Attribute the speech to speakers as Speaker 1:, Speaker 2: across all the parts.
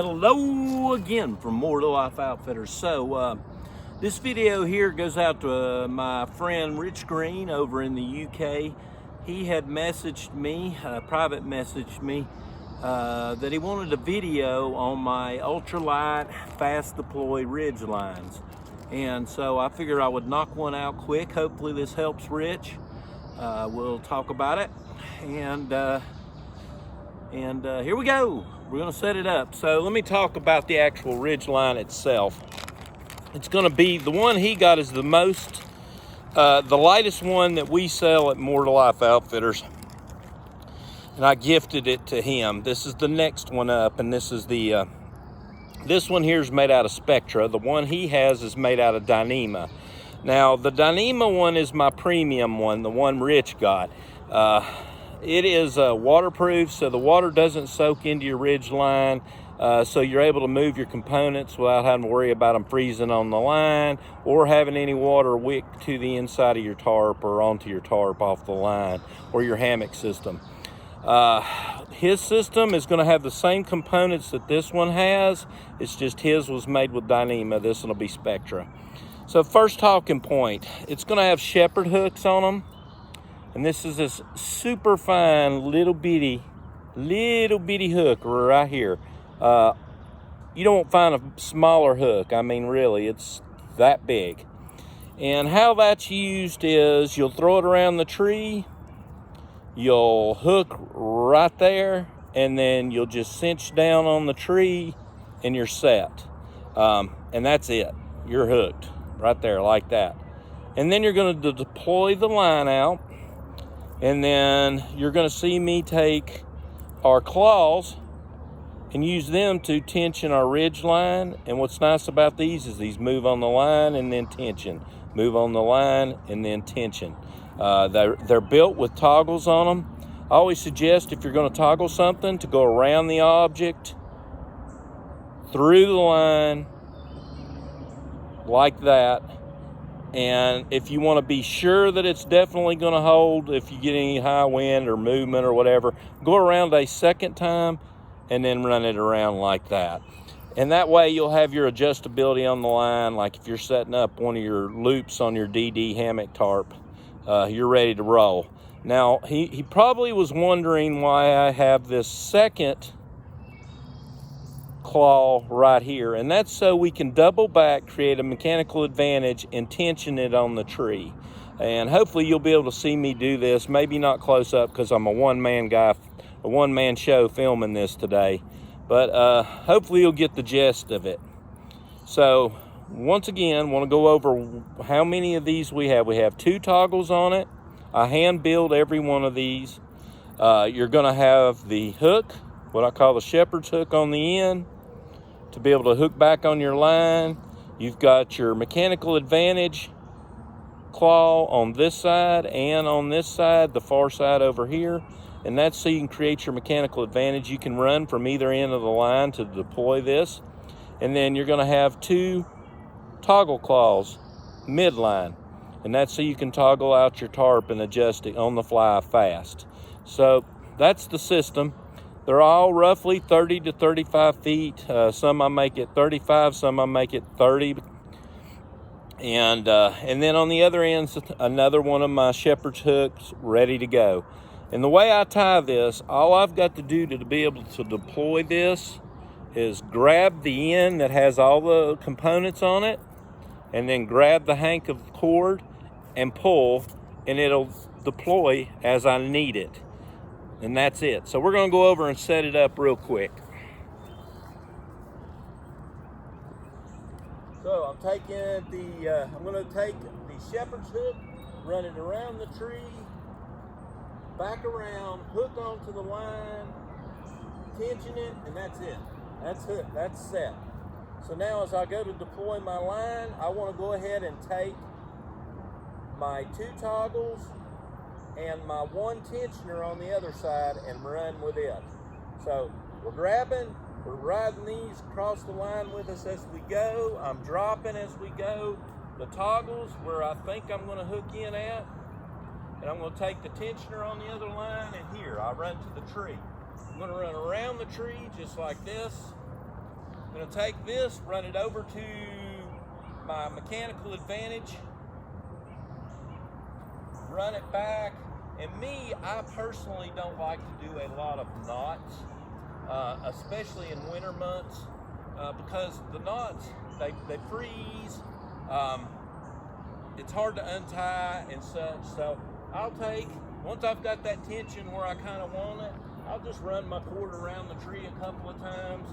Speaker 1: Hello again from More to Life Outfitters. So this video here goes out to my friend Rich Green over in the UK. He had messaged me, private messaged me, that he wanted a video on my ultralight fast deploy ridge lines. And so I figured I would knock one out quick. Hopefully this helps Rich. We'll talk about it. And here we go. We're gonna set it up. So let me talk about the actual ridge line itself. It's gonna be, the one he got is the most, the lightest one that we sell at More to Life Outfitters. And I gifted it to him. This is the next one up, and this is the, this one here is made out of Spectra. The one he has is made out of Dyneema. Now, the Dyneema one is my premium one, the one Rich got. It is waterproof, so the water doesn't soak into your ridge line, so you're able to move your components without having to worry about them freezing on the line or having any water wick to the inside of your tarp or onto your tarp off the line or your hammock system. His system is going to have the same components that this one has. It's just his was made with Dyneema. This one will be Spectra. So first talking point, it's going to have shepherd hooks on them. And this is this super fine little bitty hook right here. You don't find a smaller hook. I mean, really, it's that big. And how that's used is you'll throw it around the tree, you'll hook right there, and then you'll just cinch down on the tree and you're set. And that's it. You're hooked right there like that. And then you're going to deploy the line out. And then you're going to see me take our claws and use them to tension our ridge line. And what's nice about these is these move on the line and then tension. Move on the line and then tension. They're built with toggles on them. I always suggest if you're going to toggle something to go around the object, through the line, like that. And if you want to be sure that it's definitely going to hold, if you get any high wind or movement or whatever, go around a second time and then run it around like that. And that way you'll have your adjustability on the line. Like if you're setting up one of your loops on your DD hammock tarp, you're ready to roll. Now, he probably was wondering why I have this second claw right here, and that's so we can double back, create a mechanical advantage, and tension it on the tree. And hopefully you'll be able to see me do this, maybe not close up because I'm a one-man guy, a one-man show filming this today, but hopefully you'll get the gist of it. So once again, want to go over how many of these we have. We have 2 toggles on it. I hand build every one of these. You're going to have the hook, what I call the shepherd's hook, on the end to be able to hook back on your line. You've got your mechanical advantage claw on this side and on this side, the far side over here. And that's so you can create your mechanical advantage. You can run from either end of the line to deploy this. And then you're going to have 2 toggle claws midline. And that's so you can toggle out your tarp and adjust it on the fly fast. So that's the system. They're all roughly 30 to 35 feet. Some I make it 35, some I make it 30. And then on the other end, another one of my shepherd's hooks ready to go. And the way I tie this, all I've got to do to be able to deploy this is grab the end that has all the components on it, and then grab the hank of cord and pull, and it'll deploy as I need it. And that's it. So we're going to go over and set it up real quick. So I'm going to take the shepherd's hook, run it around the tree, back around, hook onto the line, tension it, and that's it. That's it. That's set. So now as I go to deploy my line, I want to go ahead and take my 2 toggles and my 1 tensioner on the other side and run with it. So we're riding these across the line with us as we go. I'm dropping as we go the toggles where I think I'm going to hook in at, and I'm going to take the tensioner on the other line, and here I run to the tree. I'm going to run around the tree just like this, I'm gonna take this, run it over to my mechanical advantage, run it back. And me, I personally don't like to do a lot of knots, especially in winter months, because the knots, they freeze. It's hard to untie and such. So I'll take, once I've got that tension where I kind of want it, I'll just run my cord around the tree a couple of times.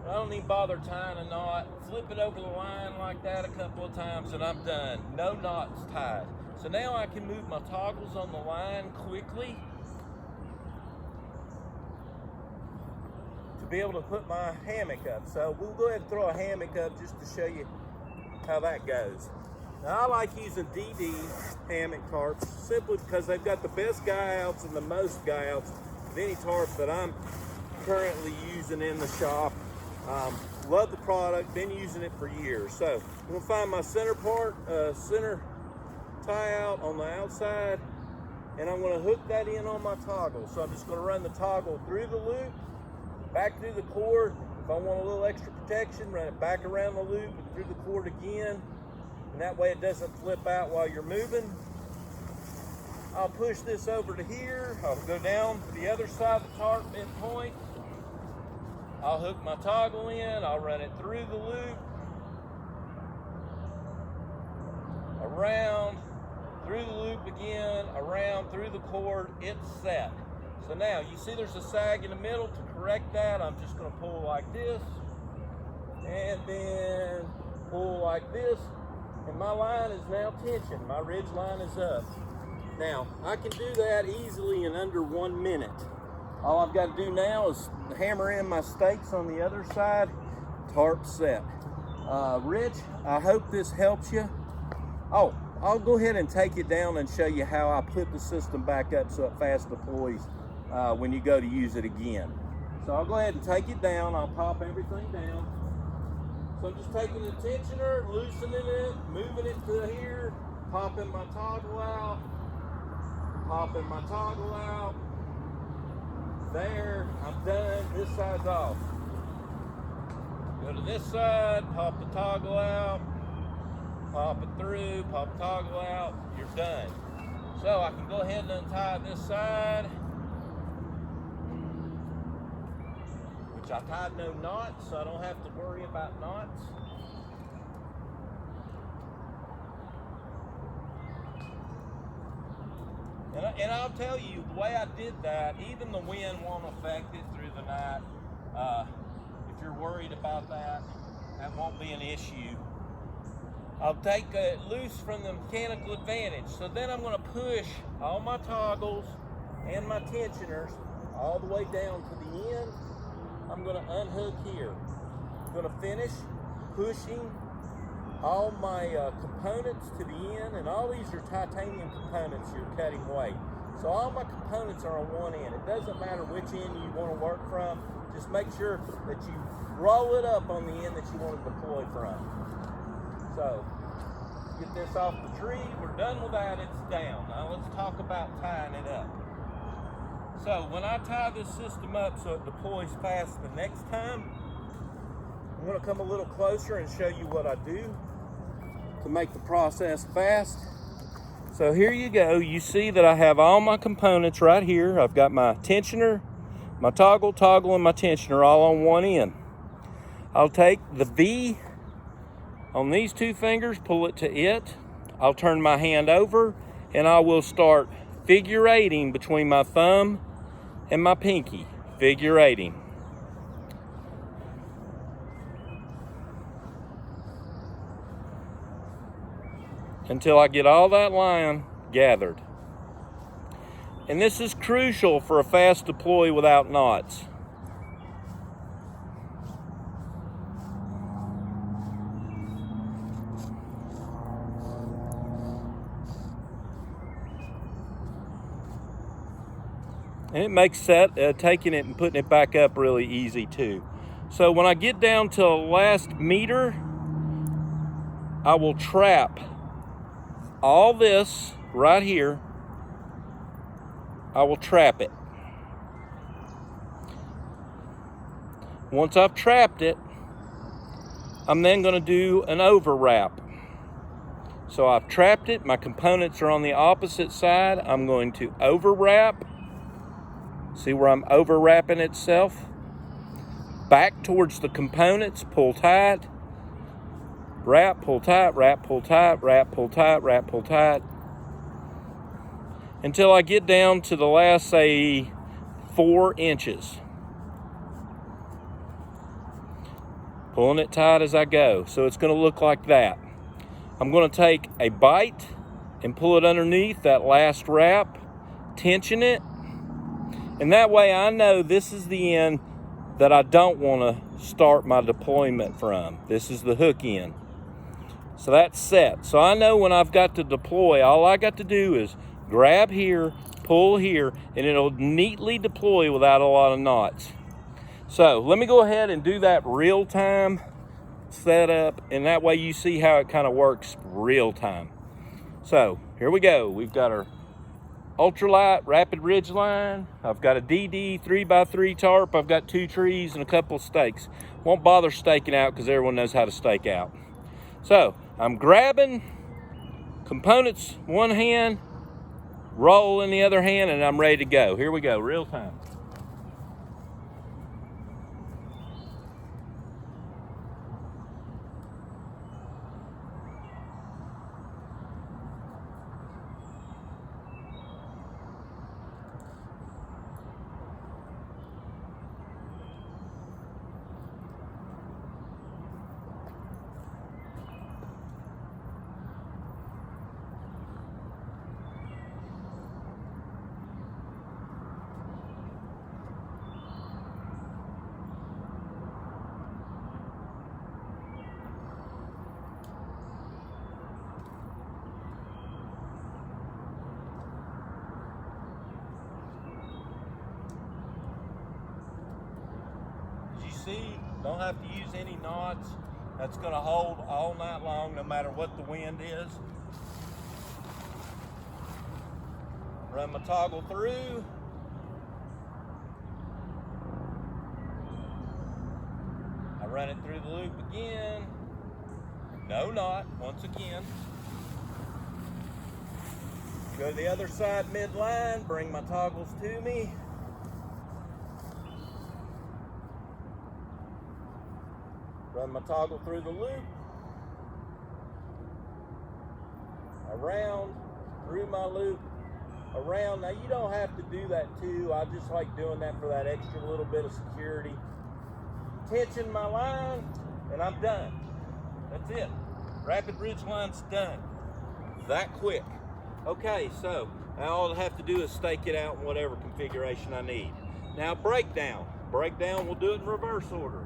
Speaker 1: I don't even bother tying a knot. Flip it over the line like that a couple of times and I'm done. No knots tied. So now I can move my toggles on the line quickly to be able to put my hammock up. So we'll go ahead and throw a hammock up just to show you how that goes. Now I like using DD hammock tarps simply because they've got the best guy outs and the most guy outs of any tarp that I'm currently using in the shop. Love the product, been using it for years. So I'm gonna find my center part, center tie out on the outside, and I'm gonna hook that in on my toggle. So I'm just gonna run the toggle through the loop, back through the cord. If I want a little extra protection, run it back around the loop and through the cord again. And that way it doesn't flip out while you're moving. I'll push this over to here. I'll go down to the other side of the tarp midpoint. I'll hook my toggle in, I'll run it through the loop, around, through the loop again, around, through the cord, it's set. So now, you see there's a sag in the middle. To correct that, I'm just gonna pull like this, and then pull like this, and my line is now tension. My ridge line is up. Now, I can do that easily in under 1 minute. All I've got to do now is hammer in my stakes on the other side, tarp set. Rich, I hope this helps you. Oh, I'll go ahead and take it down and show you how I put the system back up so it fast deploys when you go to use it again. So I'll go ahead and take it down. I'll pop everything down. So I'm just taking the tensioner, loosening it, moving it to here, popping my toggle out, popping my toggle out. There, I'm done. This side's off. Go to this side, pop the toggle out, pop it through, pop the toggle out, you're done. So I can go ahead and untie this side, which I tied no knots, so I don't have to worry about knots. And I'll tell you, the way I did that, even the wind won't affect it through the night. If you're worried about that, that won't be an issue. I'll take it loose from the mechanical advantage. So then I'm gonna push all my toggles and my tensioners all the way down to the end. I'm gonna unhook here. I'm gonna finish pushing all my components to the end, and all these are titanium components you're cutting weight. So all my components are on one end. It doesn't matter which end you want to work from. Just make sure that you roll it up on the end that you want to deploy from. So get this off the tree. We're done with that. It's down. Now let's talk about tying it up. So when I tie this system up so it deploys fast the next time, I'm going to come a little closer and show you what I do to make the process fast. So here you go. You see that I have all my components right here. I've got my tensioner, my toggle, and my tensioner all on one end. I'll take the V on these two fingers, pull it to it. I'll turn my hand over and I will start figure eighting between my thumb and my pinky. Figure eighting. Until I get all that line gathered. And this is crucial for a fast deploy without knots. And it makes taking it and putting it back up really easy too. So when I get down to the last meter, I will trap all this right here. I will trap it. Once I've trapped it, I'm then going to do an over wrap. So I've trapped it, my components are on the opposite side. I'm going to over wrap. See where I'm over wrapping itself? Back towards the components, pull tight, wrap, pull tight, wrap, pull tight, wrap, pull tight, wrap, pull tight, until I get down to the last, say, 4 inches. Pulling it tight as I go. So it's going to look like that. I'm going to take a bite and pull it underneath that last wrap, tension it, and that way I know this is the end that I don't want to start my deployment from. This is the hook end. So that's set. So I know when I've got to deploy, all I got to do is grab here, pull here, and it'll neatly deploy without a lot of knots. So let me go ahead and do that real time setup, and that way you see how it kind of works real time. So here we go. We've got our Ultralight Rapid Ridgeline. I've got a DD 3x3 tarp. I've got 2 trees and a couple of stakes. Won't bother staking out because everyone knows how to stake out. So I'm grabbing components one hand, roll in the other hand, and I'm ready to go. Here we go, real time. See, don't have to use any knots. That's going to hold all night long no matter what the wind is. Run my toggle through. I run it through the loop again. No knot, once again. Go to the other side midline, bring my toggles to me. Run my toggle through the loop, around, through my loop, around. Now you don't have to do that too. I just like doing that for that extra little bit of security. Tension my line, and I'm done. That's it. Rapid Ridgeline's done. That quick. Okay, so now all I have to do is stake it out in whatever configuration I need. Now breakdown. Breakdown, we'll do it in reverse order.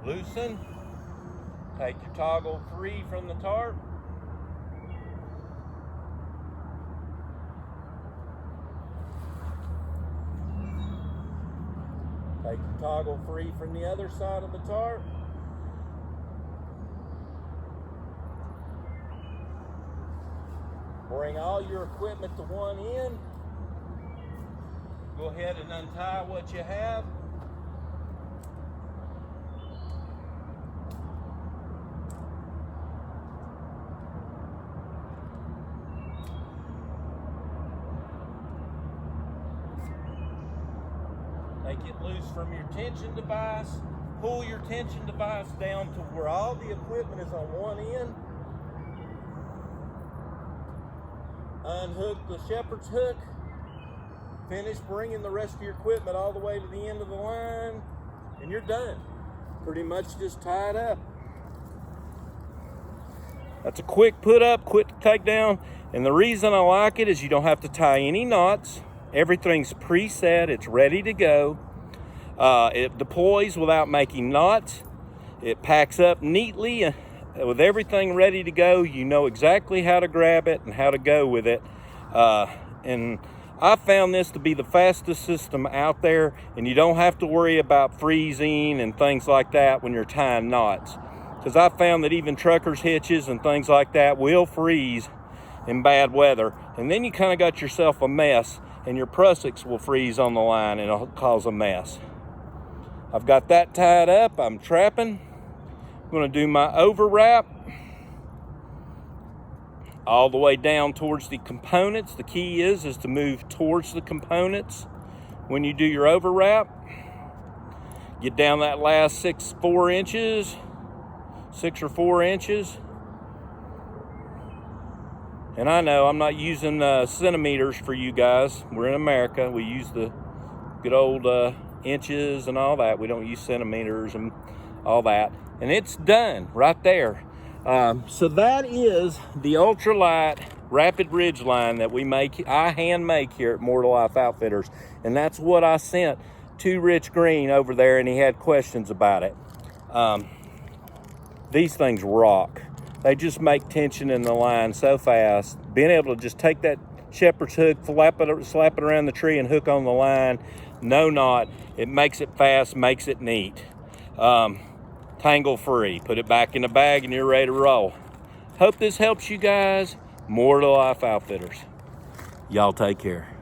Speaker 1: Loosen, take your toggle free from the tarp. Take your toggle free from the other side of the tarp. Bring all your equipment to one end. Go ahead and untie what you have. Take it loose from your tension device. Pull your tension device down to where all the equipment is on one end. Unhook the shepherd's hook. Finish bringing the rest of your equipment all the way to the end of the line, and you're done. Pretty much just tie it up. That's a quick put up, quick take down, and the reason I like it is you don't have to tie any knots. Everything's preset, it's ready to go. It deploys without making knots. It packs up neatly with everything ready to go. You know exactly how to grab it and how to go with it. And I found this to be the fastest system out there, and you don't have to worry about freezing and things like that when you're tying knots. Because I found that even truckers' hitches and things like that will freeze in bad weather. And then you kind of got yourself a mess, and your prusiks will freeze on the line and it'll cause a mess. I've got that tied up. I'm trapping. I'm going to do my overwrap all the way down towards the components. The key is to move towards the components when you do your overwrap. Get down that last 6 or 4 inches. And I know I'm not using centimeters for you guys. We're in America. We use the good old inches and all that. We don't use centimeters and all that. And it's done right there. So that is the Ultralight Rapid Ridgeline that I hand make here at More to Life Outfitters. And that's what I sent to Rich Green over there, and he had questions about it. These things rock. They just make tension in the line so fast. Being able to just take that shepherd's hook, slap it around the tree and hook on the line, no knot. It makes it fast, makes it neat. Tangle free. Put it back in the bag and you're ready to roll. Hope this helps you guys. More to Life Outfitters. Y'all take care.